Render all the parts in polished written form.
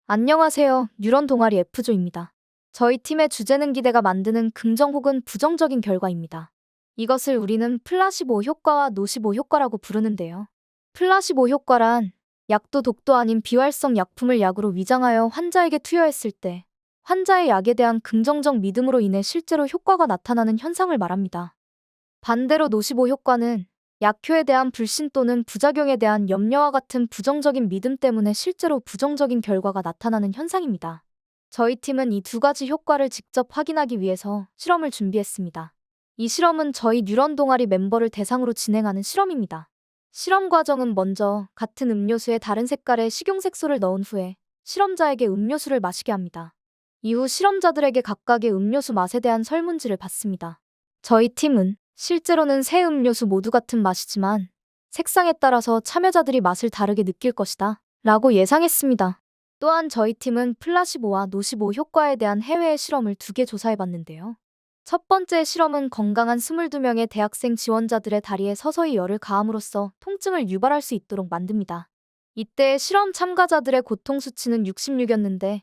안녕하세요. 뉴런 동아리 F조입니다. 저희 팀의 주제는 기대가 만드는 긍정 혹은 부정적인 결과입니다. 이것을 우리는 플라시보 효과와 노시보 효과라고 부르는데요. 플라시보 효과란 약도 독도 아닌 비활성 약품을 약으로 위장하여 환자에게 투여했을 때 환자의 약에 대한 긍정적 믿음으로 인해 실제로 효과가 나타나는 현상을 말합니다. 반대로 노시보 효과는 약효에 대한 불신 또는 부작용에 대한 염려와 같은 부정적인 믿음 때문에 실제로 부정적인 결과가 나타나는 현상입니다. 저희 팀은 이 두 가지 효과를 직접 확인하기 위해서 실험을 준비했습니다. 이 실험은 저희 뉴런 동아리 멤버를 대상으로 진행하는 실험입니다. 실험 과정은 먼저 같은 음료수에 다른 색깔의 식용색소를 넣은 후에 실험자에게 음료수를 마시게 합니다. 이후 실험자들에게 각각의 음료수 맛에 대한 설문지를 받습니다. 저희 팀은 실제로는 세 음료수 모두 같은 맛이지만 색상에 따라서 참여자들이 맛을 다르게 느낄 것이다 라고 예상했습니다. 또한 저희 팀은 플라시보와 노시보 효과에 대한 해외의 실험을 2개 조사해봤는데요. 첫 번째 실험은 건강한 22명의 대학생 지원자들의 다리에 서서히 열을 가함으로써 통증을 유발할 수 있도록 만듭니다. 이때 실험 참가자들의 고통 수치는 66이었는데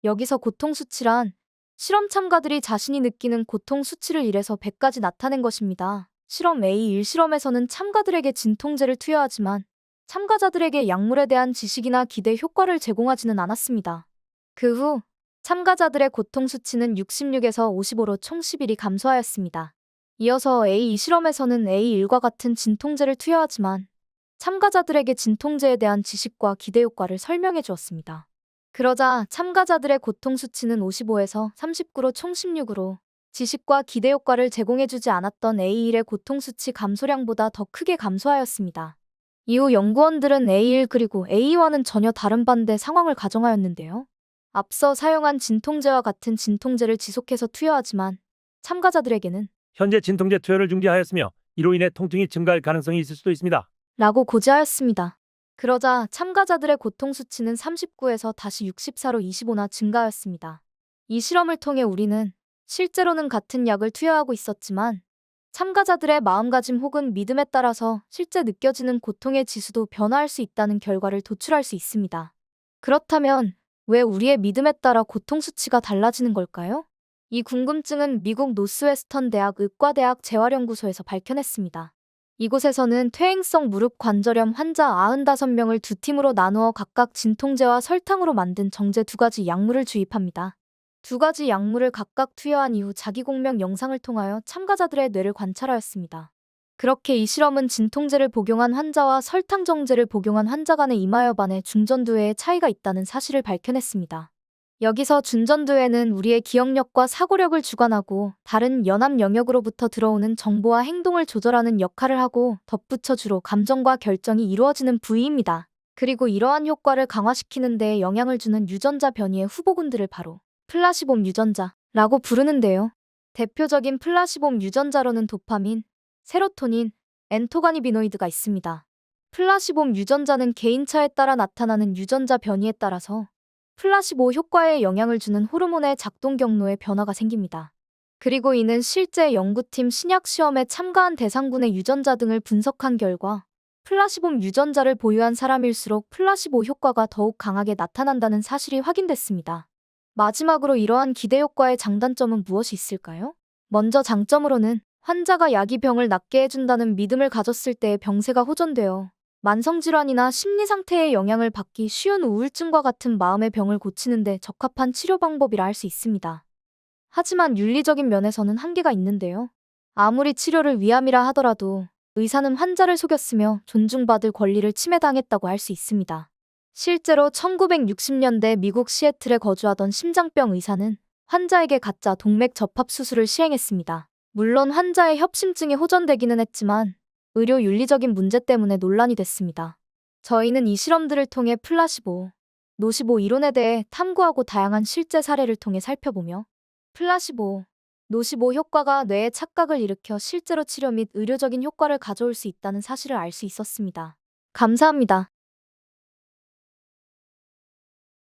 여기서 고통 수치란 실험 참가들이 자신이 느끼는 고통 수치를 1에서 100까지 나타낸 것입니다. 실험 A1실험에서는 참가들에게 진통제를 투여하지만 참가자들에게 약물에 대한 지식이나 기대 효과를 제공하지는 않았습니다. 그 후 참가자들의 고통 수치는 66에서 55로 총 11이 감소하였습니다. 이어서 A2실험에서는 A1과 같은 진통제를 투여하지만 참가자들에게 진통제에 대한 지식과 기대 효과를 설명해 주었습니다. 그러자 참가자들의 고통 수치는 55에서 39로 총 16으로 지식과 기대 효과를 제공해주지 않았던 A1의 고통 수치 감소량보다 더 크게 감소하였습니다. 이후 연구원들은 A1 그리고 A2와는 전혀 다른 반대 상황을 가정하였는데요. 앞서 사용한 진통제와 같은 진통제를 지속해서 투여하지만 참가자들에게는 현재 진통제 투여를 중지하였으며 이로 인해 통증이 증가할 가능성이 있을 수도 있습니다. 라고 고지하였습니다. 그러자 참가자들의 고통 수치는 39에서 다시 64로 25나 증가하였습니다. 이 실험을 통해 우리는 실제로는 같은 약을 투여하고 있었지만 참가자들의 마음가짐 혹은 믿음에 따라서 실제 느껴지는 고통의 지수도 변화할 수 있다는 결과를 도출할 수 있습니다. 그렇다면 왜 우리의 믿음에 따라 고통 수치가 달라지는 걸까요? 이 궁금증은 미국 노스웨스턴 대학 의과대학 재활연구소에서 밝혀냈습니다. 이곳에서는 퇴행성 무릎 관절염 환자 95명을 두 팀으로 나누어 각각 진통제와 설탕으로 만든 정제 2가지 약물을 주입합니다. 2가지 약물을 각각 투여한 이후 자기공명 영상을 통하여 참가자들의 뇌를 관찰하였습니다. 그렇게 이 실험은 진통제를 복용한 환자와 설탕 정제를 복용한 환자 간의 이마여반의 중전두회의 차이가 있다는 사실을 밝혀냈습니다. 여기서 준전두회는 우리의 기억력과 사고력을 주관하고 다른 연합 영역으로부터 들어오는 정보와 행동을 조절하는 역할을 하고 덧붙여 주로 감정과 결정이 이루어지는 부위입니다. 그리고 이러한 효과를 강화시키는 데 영향을 주는 유전자 변이의 후보군들을 바로 플라시봄 유전자라고 부르는데요. 대표적인 플라시봄 유전자로는 도파민, 세로토닌, 엔토가니비노이드가 있습니다. 플라시봄 유전자는 개인차에 따라 나타나는 유전자 변이에 따라서 플라시보 효과에 영향을 주는 호르몬의 작동 경로에 변화가 생깁니다. 그리고 이는 실제 연구팀 신약 시험에 참가한 대상군의 유전자 등을 분석한 결과 플라시봄 유전자를 보유한 사람일수록 플라시보 효과가 더욱 강하게 나타난다는 사실이 확인됐습니다. 마지막으로 이러한 기대 효과의 장단점은 무엇이 있을까요? 먼저 장점으로는 환자가 약이 병을 낫게 해준다는 믿음을 가졌을 때의 병세가 호전되어 만성질환이나 심리상태의 영향을 받기 쉬운 우울증과 같은 마음의 병을 고치는 데 적합한 치료 방법이라 할 수 있습니다. 하지만 윤리적인 면에서는 한계가 있는데요. 아무리 치료를 위함이라 하더라도 의사는 환자를 속였으며 존중받을 권리를 침해당했다고 할 수 있습니다. 실제로 1960년대 미국 시애틀에 거주하던 심장병 의사는 환자에게 가짜 동맥 접합 수술을 시행했습니다. 물론 환자의 협심증이 호전되기는 했지만 의료 윤리적인 문제 때문에 논란이 됐습니다. 저희는 이 실험들을 통해 플라시보, 노시보 이론에 대해 탐구하고 다양한 실제 사례를 통해 살펴보며 플라시보, 노시보 효과가 뇌에 착각을 일으켜 실제로 치료 및 의료적인 효과를 가져올 수 있다는 사실을 알 수 있었습니다. 감사합니다.